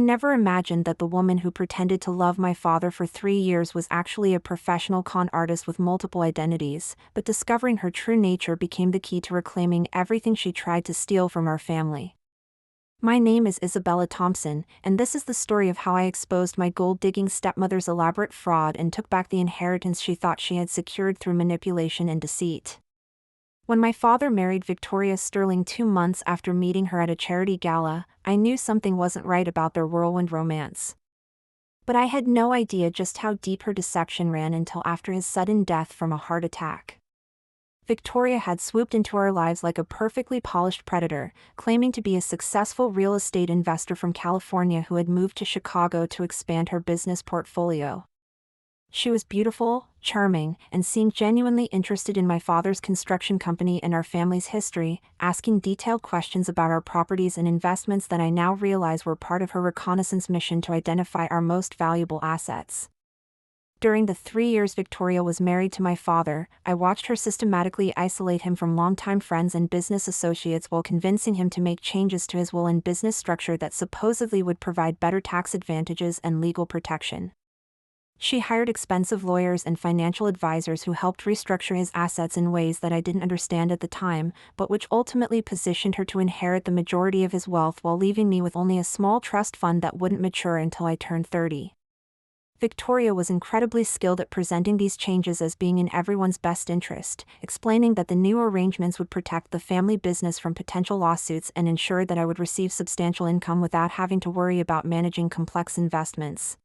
never imagined that the woman who pretended to love my father for 3 years was actually a professional con artist with multiple identities, but discovering her true nature became the key to reclaiming everything she tried to steal from our family. My name is Isabella Thompson, and this is the story of how I exposed my gold-digging stepmother's elaborate fraud and took back the inheritance she thought she had secured through manipulation and deceit. When my father married Victoria Sterling 2 months after meeting her at a charity gala, I knew something wasn't right about their whirlwind romance. But I had no idea just how deep her deception ran until after his sudden death from a heart attack. Victoria had swooped into our lives like a perfectly polished predator, claiming to be a successful real estate investor from California who had moved to Chicago to expand her business portfolio. She was beautiful, charming, and seemed genuinely interested in my father's construction company and our family's history, asking detailed questions about our properties and investments that I now realize were part of her reconnaissance mission to identify our most valuable assets. During the 3 years Victoria was married to my father, I watched her systematically isolate him from longtime friends and business associates while convincing him to make changes to his will and business structure that supposedly would provide better tax advantages and legal protection. She hired expensive lawyers and financial advisors who helped restructure his assets in ways that I didn't understand at the time, but which ultimately positioned her to inherit the majority of his wealth while leaving me with only a small trust fund that wouldn't mature until I turned 30. Victoria was incredibly skilled at presenting these changes as being in everyone's best interest, explaining that the new arrangements would protect the family business from potential lawsuits and ensure that I would receive substantial income without having to worry about managing complex investments.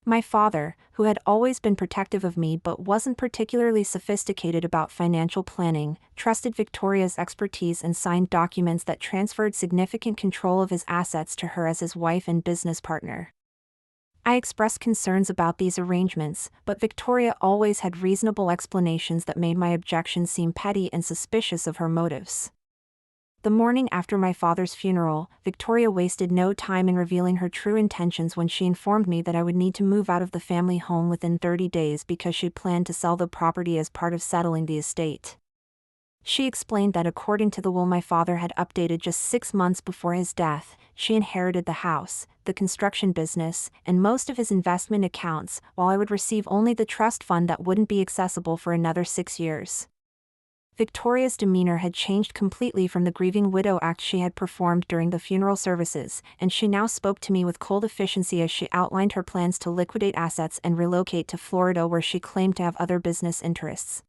My father, who had always been protective of me but wasn't particularly sophisticated about financial planning, trusted Victoria's expertise and signed documents that transferred significant control of his assets to her as his wife and business partner. I expressed concerns about these arrangements, but Victoria always had reasonable explanations that made my objections seem petty and suspicious of her motives. The morning after my father's funeral, Victoria wasted no time in revealing her true intentions when she informed me that I would need to move out of the family home within 30 days because she planned to sell the property as part of settling the estate. She explained that according to the will my father had updated just 6 months before his death, she inherited the house, the construction business, and most of his investment accounts, while I would receive only the trust fund that wouldn't be accessible for another 6 years. Victoria's demeanor had changed completely from the grieving widow act she had performed during the funeral services, and she now spoke to me with cold efficiency as she outlined her plans to liquidate assets and relocate to Florida where she claimed to have other business interests.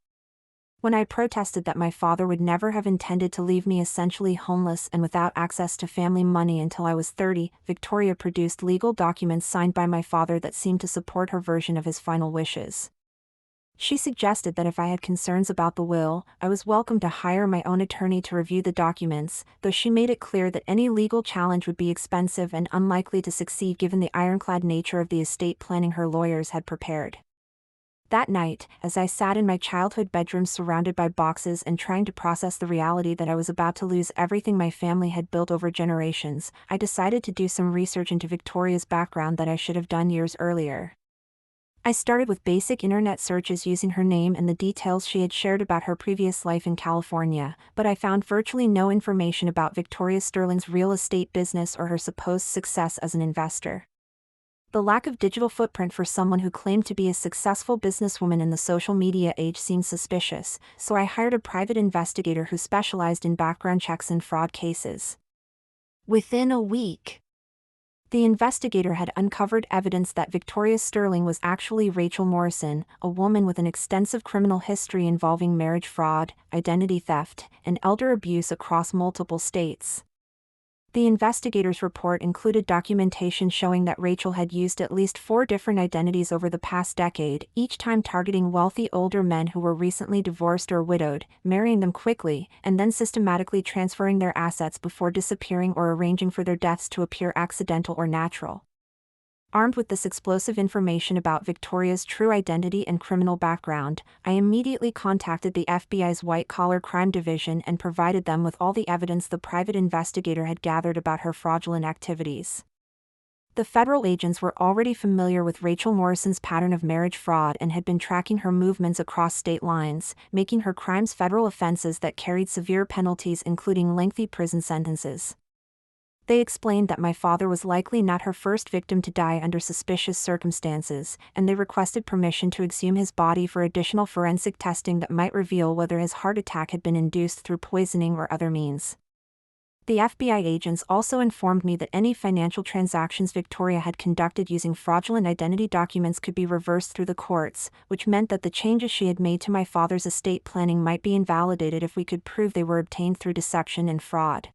When I protested that my father would never have intended to leave me essentially homeless and without access to family money until I was 30, Victoria produced legal documents signed by my father that seemed to support her version of his final wishes. She suggested that if I had concerns about the will, I was welcome to hire my own attorney to review the documents, though she made it clear that any legal challenge would be expensive and unlikely to succeed given the ironclad nature of the estate planning her lawyers had prepared. That night, as I sat in my childhood bedroom surrounded by boxes and trying to process the reality that I was about to lose everything my family had built over generations, I decided to do some research into Victoria's background that I should have done years earlier. I started with basic internet searches using her name and the details she had shared about her previous life in California, but I found virtually no information about Victoria Sterling's real estate business or her supposed success as an investor. The lack of digital footprint for someone who claimed to be a successful businesswoman in the social media age seemed suspicious, so I hired a private investigator who specialized in background checks and fraud cases. Within a week, the investigator had uncovered evidence that Victoria Sterling was actually Rachel Morrison, a woman with an extensive criminal history involving marriage fraud, identity theft, and elder abuse across multiple states. The investigator's report included documentation showing that Rachel had used at least 4 different identities over the past decade, each time targeting wealthy older men who were recently divorced or widowed, marrying them quickly, and then systematically transferring their assets before disappearing or arranging for their deaths to appear accidental or natural. Armed with this explosive information about Victoria's true identity and criminal background, I immediately contacted the FBI's White-Collar Crime Division and provided them with all the evidence the private investigator had gathered about her fraudulent activities. The federal agents were already familiar with Rachel Morrison's pattern of marriage fraud and had been tracking her movements across state lines, making her crimes federal offenses that carried severe penalties including lengthy prison sentences. They explained that my father was likely not her first victim to die under suspicious circumstances, and they requested permission to exhume his body for additional forensic testing that might reveal whether his heart attack had been induced through poisoning or other means. The FBI agents also informed me that any financial transactions Victoria had conducted using fraudulent identity documents could be reversed through the courts, which meant that the changes she had made to my father's estate planning might be invalidated if we could prove they were obtained through deception and fraud.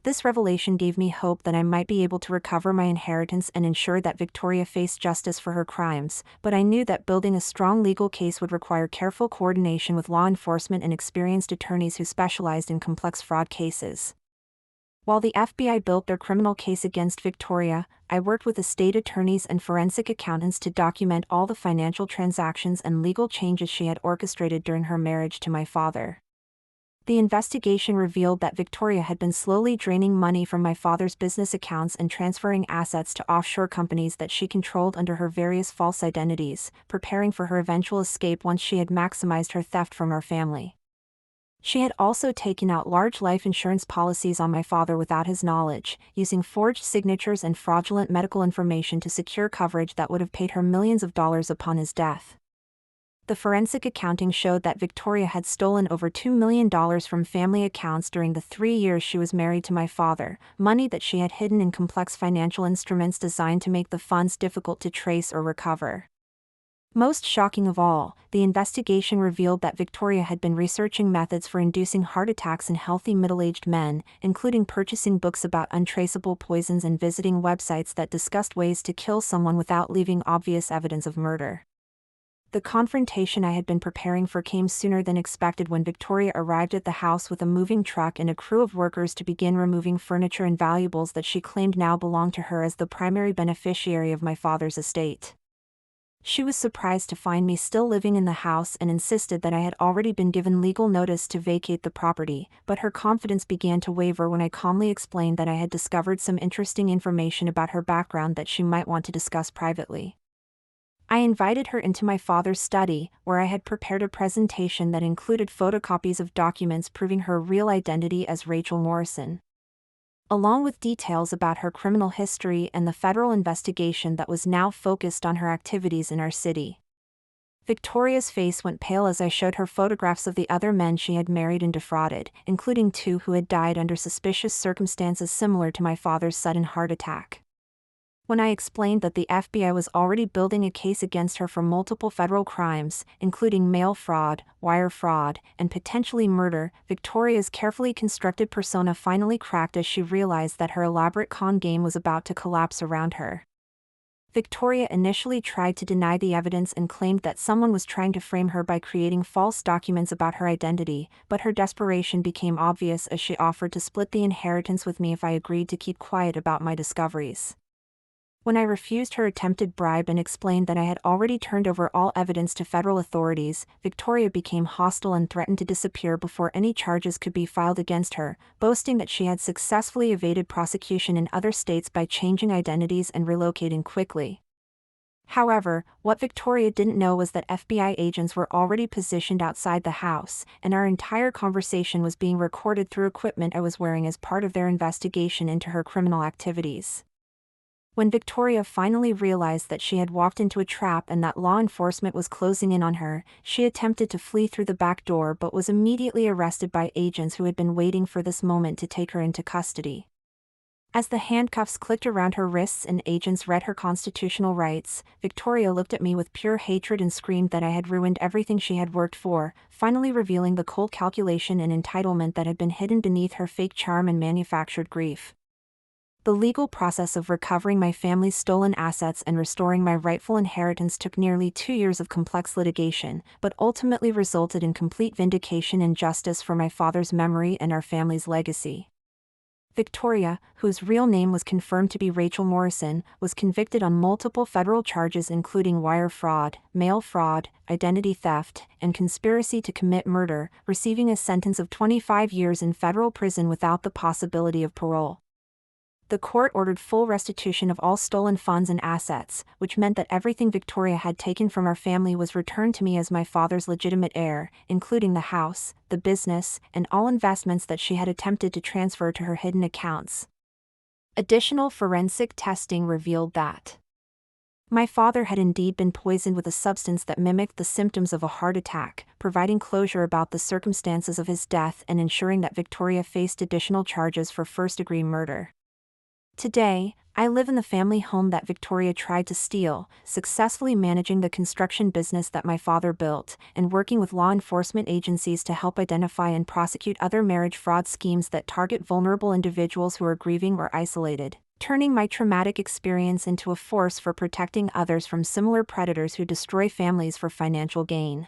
This revelation gave me hope that I might be able to recover my inheritance and ensure that Victoria faced justice for her crimes, but I knew that building a strong legal case would require careful coordination with law enforcement and experienced attorneys who specialized in complex fraud cases. While the FBI built their criminal case against Victoria, I worked with estate attorneys and forensic accountants to document all the financial transactions and legal changes she had orchestrated during her marriage to my father. The investigation revealed that Victoria had been slowly draining money from my father's business accounts and transferring assets to offshore companies that she controlled under her various false identities, preparing for her eventual escape once she had maximized her theft from our family. She had also taken out large life insurance policies on my father without his knowledge, using forged signatures and fraudulent medical information to secure coverage that would have paid her millions of dollars upon his death. The forensic accounting showed that Victoria had stolen over $2 million from family accounts during the 3 years she was married to my father, money that she had hidden in complex financial instruments designed to make the funds difficult to trace or recover. Most shocking of all, the investigation revealed that Victoria had been researching methods for inducing heart attacks in healthy middle-aged men, including purchasing books about untraceable poisons and visiting websites that discussed ways to kill someone without leaving obvious evidence of murder. The confrontation I had been preparing for came sooner than expected when Victoria arrived at the house with a moving truck and a crew of workers to begin removing furniture and valuables that she claimed now belonged to her as the primary beneficiary of my father's estate. She was surprised to find me still living in the house and insisted that I had already been given legal notice to vacate the property, but her confidence began to waver when I calmly explained that I had discovered some interesting information about her background that she might want to discuss privately. I invited her into my father's study, where I had prepared a presentation that included photocopies of documents proving her real identity as Rachel Morrison, along with details about her criminal history and the federal investigation that was now focused on her activities in our city. Victoria's face went pale as I showed her photographs of the other men she had married and defrauded, including 2 who had died under suspicious circumstances similar to my father's sudden heart attack. When I explained that the FBI was already building a case against her for multiple federal crimes, including mail fraud, wire fraud, and potentially murder, Victoria's carefully constructed persona finally cracked as she realized that her elaborate con game was about to collapse around her. Victoria initially tried to deny the evidence and claimed that someone was trying to frame her by creating false documents about her identity, but her desperation became obvious as she offered to split the inheritance with me if I agreed to keep quiet about my discoveries. When I refused her attempted bribe and explained that I had already turned over all evidence to federal authorities, Victoria became hostile and threatened to disappear before any charges could be filed against her, boasting that she had successfully evaded prosecution in other states by changing identities and relocating quickly. However, what Victoria didn't know was that FBI agents were already positioned outside the house, and our entire conversation was being recorded through equipment I was wearing as part of their investigation into her criminal activities. When Victoria finally realized that she had walked into a trap and that law enforcement was closing in on her, she attempted to flee through the back door but was immediately arrested by agents who had been waiting for this moment to take her into custody. As the handcuffs clicked around her wrists and agents read her constitutional rights, Victoria looked at me with pure hatred and screamed that I had ruined everything she had worked for, finally revealing the cold calculation and entitlement that had been hidden beneath her fake charm and manufactured grief. The legal process of recovering my family's stolen assets and restoring my rightful inheritance took nearly 2 years of complex litigation, but ultimately resulted in complete vindication and justice for my father's memory and our family's legacy. Victoria, whose real name was confirmed to be Rachel Morrison, was convicted on multiple federal charges including wire fraud, mail fraud, identity theft, and conspiracy to commit murder, receiving a sentence of 25 years in federal prison without the possibility of parole. The court ordered full restitution of all stolen funds and assets, which meant that everything Victoria had taken from our family was returned to me as my father's legitimate heir, including the house, the business, and all investments that she had attempted to transfer to her hidden accounts. Additional forensic testing revealed that my father had indeed been poisoned with a substance that mimicked the symptoms of a heart attack, providing closure about the circumstances of his death and ensuring that Victoria faced additional charges for first-degree murder. Today, I live in the family home that Victoria tried to steal, successfully managing the construction business that my father built, and working with law enforcement agencies to help identify and prosecute other marriage fraud schemes that target vulnerable individuals who are grieving or isolated, turning my traumatic experience into a force for protecting others from similar predators who destroy families for financial gain.